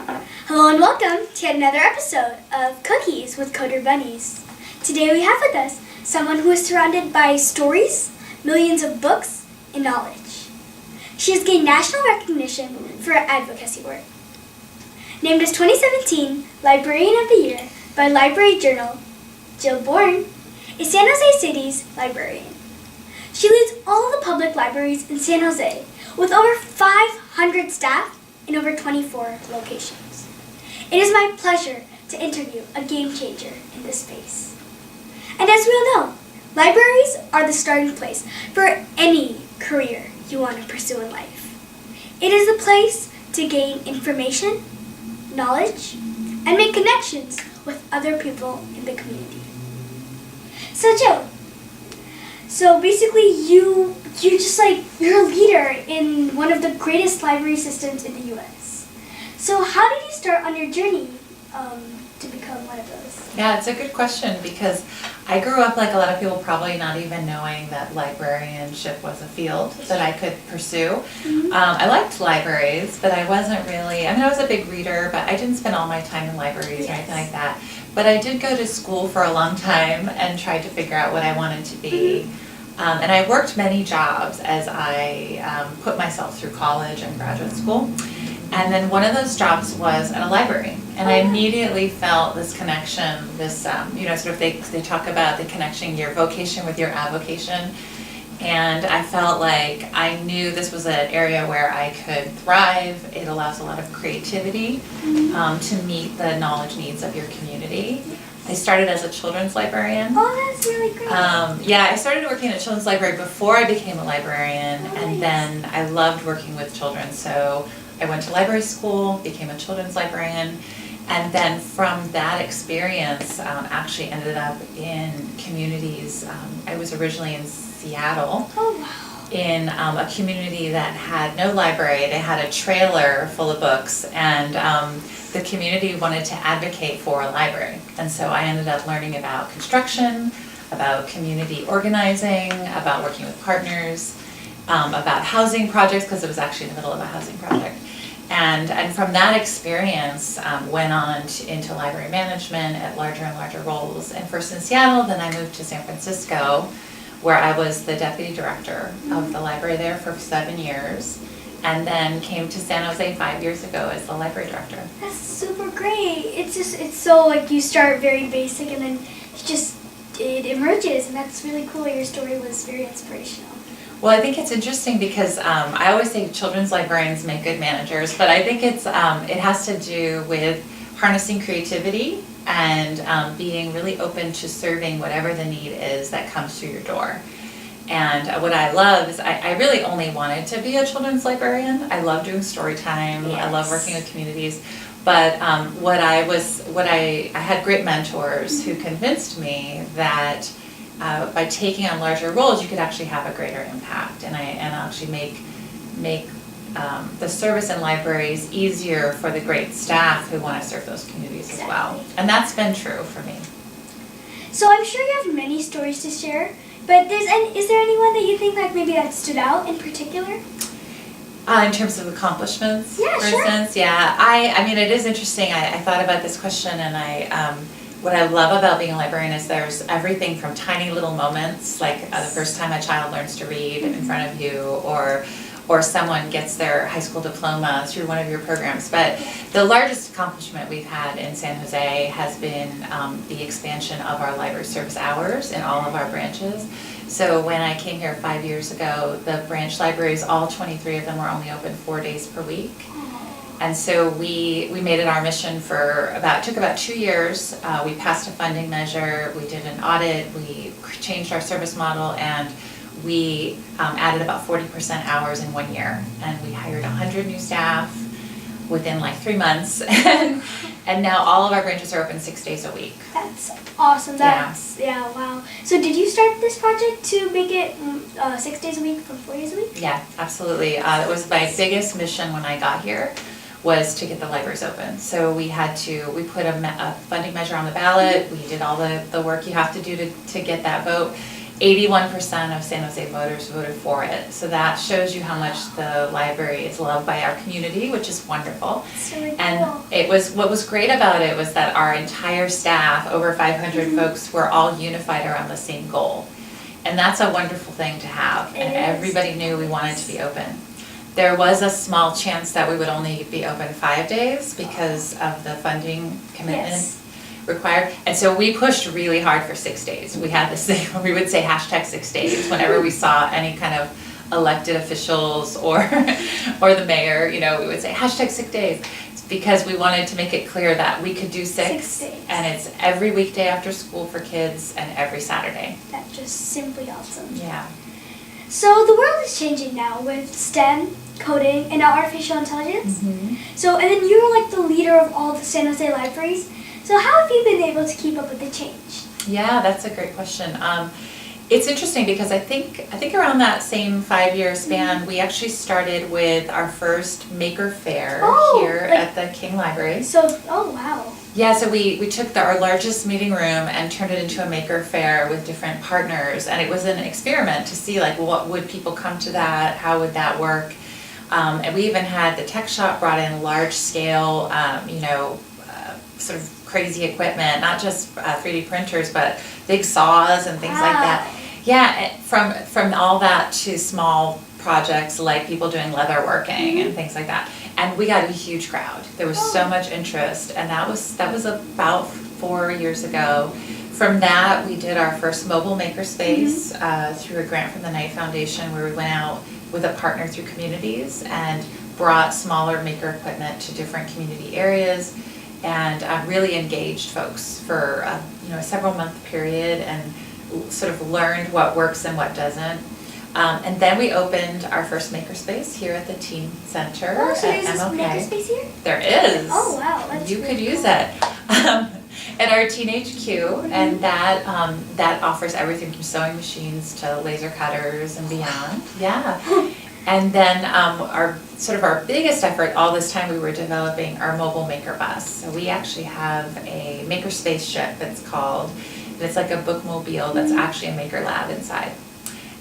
Hello and welcome to another episode of Cookies with Coder Bunnies. Today we have with us someone who is surrounded by stories, millions of books, and knowledge. She has gained national recognition for her advocacy work. Named as 2017 Librarian of the Year by Library Journal, Jill Bourne is San Jose City's librarian. She leads all the public libraries in San Jose with over 500 staff in over 24 locations. It is my pleasure to interview a game changer in this space. And as we all know, libraries are the starting place for any career you want to pursue in life. It is the place to gain information, knowledge, and make connections with other people in the community. So Jill, basically you're a leader in one of the greatest library systems in the U.S. So how did you start on your journey to become one of those? Yeah, it's a good question because I grew up like a lot of people, probably not even knowing that librarianship was a field that I could pursue. Mm-hmm. I liked libraries, but I wasn't really, I was a big reader, but I didn't spend all my time in libraries or anything like that. But I did go to school for a long time and tried to figure out what I wanted to be. Mm-hmm. And I worked many jobs as I put myself through college and graduate school. And then one of those jobs was at a library. And I immediately felt this connection, this, they talk about the connection, your vocation with your avocation. And I felt like I knew this was an area where I could thrive. It allows a lot of creativity to meet the knowledge needs of your community. I started as a children's librarian. Oh, that's really great. I started working at a children's library before I became a librarian, and then I loved working with children. So I went to library school, became a children's librarian, and then from that experience, actually ended up in communities. I was originally in Seattle. Oh, wow. In a community that had no library. They had a trailer full of books, and the community wanted to advocate for a library. And so I ended up learning about construction, about community organizing, about working with partners, about housing projects, because it was actually in the middle of a housing project. And from that experience, went on into library management at larger and larger roles. And first in Seattle, then I moved to San Francisco, where I was the deputy director of the library there for 7 years, and then came to San Jose 5 years ago as the library director. That's super great. It's so like you start very basic and then it emerges, and that's really cool. Your story was very inspirational. Well, I think it's interesting because I always say children's librarians make good managers, but I think it has to do with harnessing creativity and being really open to serving whatever the need is that comes through your door. And what I love is I really only wanted to be a children's librarian. I love doing story time. Yes. I love working with communities. But I had great mentors who convinced me that by taking on larger roles, you could actually have a greater impact and actually make the service in libraries easier for the great staff who want to serve those communities as well. And that's been true for me. So I'm sure you have many stories to share, but is there anyone that you think maybe that stood out in particular? In terms of accomplishments, yeah, for sure. instance, yeah. It is interesting. I thought about this question, and what I love about being a librarian is there's everything from tiny little moments, like the first time a child learns to read in front of you, or someone gets their high school diploma through one of your programs. But the largest accomplishment we've had in San Jose has been the expansion of our library service hours in all of our branches. So when I came here 5 years ago, the branch libraries, all 23 of them, were only open 4 days per week. And so we made it our mission took about 2 years. We passed a funding measure, we did an audit, we changed our service model, and we added about 40% hours in 1 year. And we hired 100 new staff within 3 months. And now all of our branches are open 6 days a week. That's awesome. Yeah, wow. So did you start this project to make it 6 days a week from 4 days a week? Yeah, absolutely. It was my biggest mission when I got here, was to get the libraries open. So we put a funding measure on the ballot. We did all the work you have to do to get that vote. 81% of San Jose voters voted for it. So that shows you how much the library is loved by our community, which is wonderful. It's really cool. And it was, what was great about it was that our entire staff, over 500 folks, were all unified around the same goal. And that's a wonderful thing to have. It And is. everybody knew we wanted to be open. There was a small chance that we would only be open 5 days because of the funding commitment Yes. required. And so we pushed really hard for 6 days. We had this thing where we would say hashtag 6 days whenever we saw any kind of elected officials or or the mayor, you know, we would say hashtag 6 days. It's because we wanted to make it clear that we could do 6 6 days. and it's every weekday after school for kids and every Saturday. That's just simply awesome. Yeah. So the world is changing now with STEM, coding, and now artificial intelligence. So, and then you're like the leader of all the San Jose libraries. So how have you been able to keep up with the change? Yeah, that's a great question. It's interesting because I think around that same 5-year span, we actually started with our first Maker Fair Oh, here like- at the King Library. So, oh wow. Yeah, so we took our largest meeting room and turned it into a Maker Fair with different partners, and it was an experiment to see like what would people come to that, how would that work, and we even had the tech shop brought in large scale, sort of crazy equipment, not just 3D printers, but big saws and things like that. Yeah, from all that to small projects like people doing leather working and things like that. And we got a huge crowd. There was so much interest, and that was about 4 years ago. From that, we did our first mobile makerspace through a grant from the Knight Foundation, where we went out with a partner through communities and brought smaller maker equipment to different community areas, and really engaged folks for a several-month period and sort of learned what works and what doesn't. And then we opened our first makerspace here at the Teen Center Oh, so at there's this MLK. makerspace here? There is. Oh wow, that's You really could use cool. it. At our Teenage Q, and that offers everything from sewing machines to laser cutters and beyond. Yeah. And then our biggest effort all this time, we were developing our mobile maker bus. So we actually have a makerspace ship, it's called. And it's like a bookmobile that's actually a maker lab inside.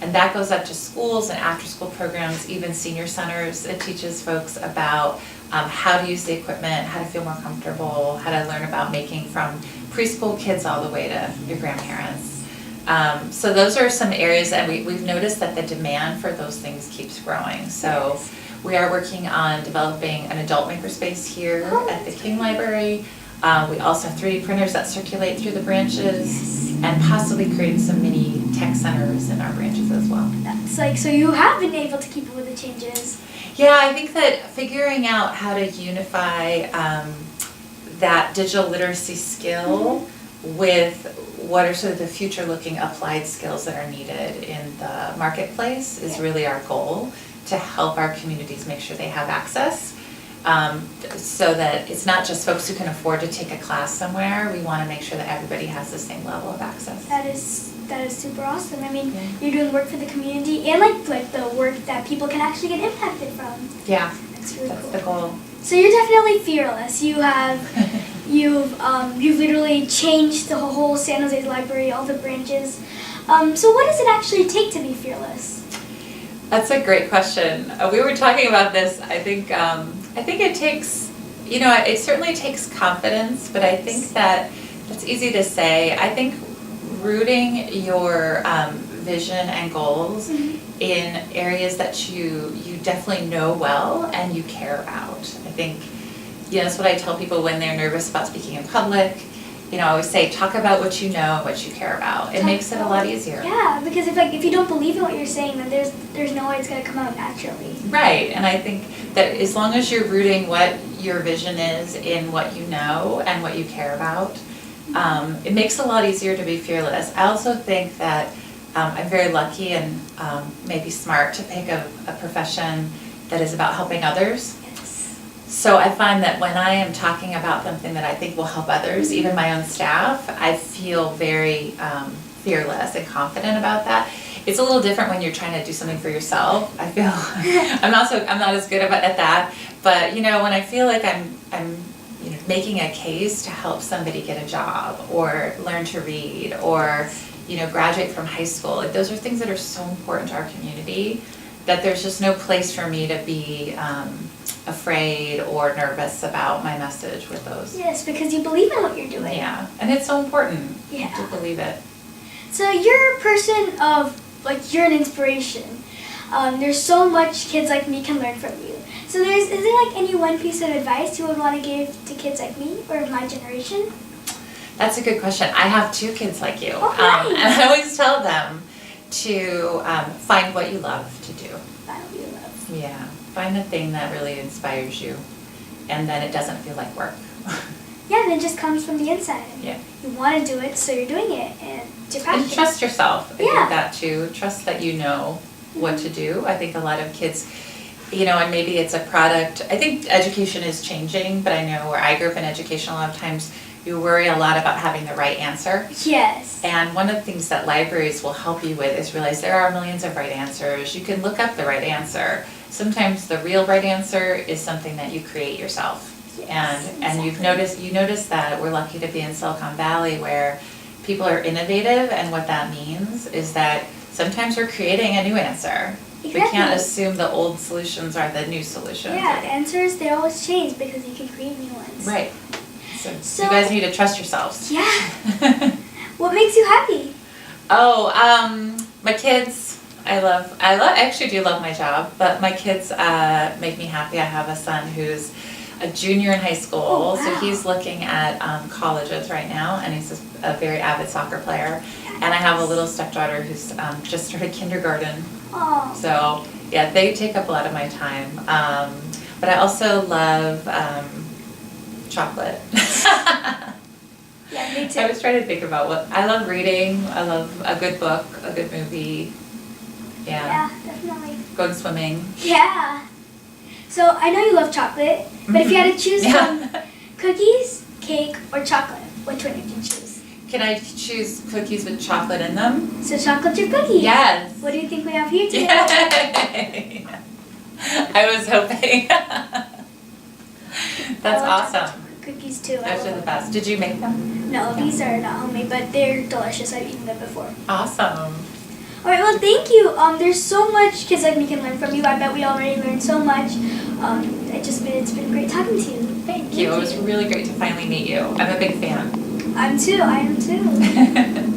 And that goes up to schools and after-school programs, even senior centers. It teaches folks about how to use the equipment, how to feel more comfortable, how to learn about making from preschool kids all the way to your grandparents. So those are some areas that we've noticed that the demand for those things keeps growing. So we are working on developing an adult makerspace here at the King Library. We also have 3D printers that circulate through the branches, and possibly creating some mini tech centers in our branches as well. That's like, so you have been able to keep up with the changes. Yeah, I think that figuring out how to unify that digital literacy skill with what are sort of the future-looking applied skills that are needed in the marketplace is really our goal, to help our communities make sure they have access. So that it's not just folks who can afford to take a class somewhere. We want to make sure that everybody has the same level of access. That is super awesome. I mean, Yeah. you're doing work for the community and like the work that people can actually get impacted from. Yeah, That's really that's cool. the goal. So you're definitely fearless. You've literally changed the whole San Jose library, all the branches. So what does it actually take to be fearless? That's a great question. We were talking about this. I think it takes, it certainly takes confidence, but I think that's easy to say. I think rooting your vision and goals in areas that you definitely know well and you care about. I think, that's what I tell people when they're nervous about speaking in public. I always say, talk about what you know and what you care about. It makes it a lot easier. Yeah, because if you don't believe in what you're saying, then there's no way it's gonna come out naturally. Right, and I think that as long as you're rooting what your vision is in what you know and what you care about, it makes it a lot easier to be fearless. I also think that I'm very lucky and maybe smart to pick a profession that is about helping others. Yes. So I find that when I am talking about something that I think will help others, even my own staff, I feel very fearless and confident about that. It's a little different when you're trying to do something for yourself. I feel I'm not as good at that. But when I feel like I'm making a case to help somebody get a job or learn to read or graduate from high school. Like, those are things that are so important to our community that there's just no place for me to be afraid or nervous about my message with those. Yes, because you believe in what you're doing. Yeah, and it's so important Yeah. to believe it. So you're a person of, like, you're an inspiration. There's so much kids like me can learn from you. So is there like any one piece of advice you would want to give to kids like me or my generation? That's a good question. I have 2 kids like you. Oh, nice. And I always tell them to find what you love to do. Find what you love. Yeah, find the thing that really inspires you, and then it doesn't feel like work. Yeah, and it just comes from the inside. Yeah. You want to do it, so you're doing it, and it's your passion. And trust yourself. I Yeah. think that too. Trust that you know what to do. I think a lot of kids, and maybe it's a product. I think education is changing, but I know where I grew up in education, a lot of times you worry a lot about having the right answer. Yes. And one of the things that libraries will help you with is realize there are millions of right answers. You can look up the right answer. Sometimes the real right answer is something that you create yourself. Yes, And exactly. you notice that we're lucky to be in Silicon Valley where people are innovative, and what that means is that sometimes we're creating a new answer. We can't Exactly. assume the old solutions are the new solutions. Yeah, answers, they always change because you can create new ones. Right. So So- you guys need to trust yourselves. Yeah. What makes you happy? My kids, I actually do love my job, but my kids make me happy. I have a son who's a junior in high school, Oh, so wow. he's looking at colleges right now, and he's a very avid soccer player. And I have a little stepdaughter who's just started kindergarten, Oh, so yeah, they take up a lot of my time. But I also love chocolate. yeah, me too. I was trying to think about I love reading. I love a good book, a good movie. Yeah, definitely. Going swimming. Yeah. So I know you love chocolate, but if you had to choose from cookies, cake, or chocolate, which one would you choose? Can I choose cookies with chocolate in them? So chocolate chip cookies. Yes. What do you think we have here today? Yay! I was hoping. That's I love chocolate awesome. chip cookies too. I Those are love the best. Did you make them? No, these are not homemade, but they're delicious. I've eaten them before. Awesome. All right, well, thank you. There's so much kids like me can learn from you. I bet we already learned so much. It's been great talking to you. Thank you. It was really great to finally meet you. I'm a big fan. I am too.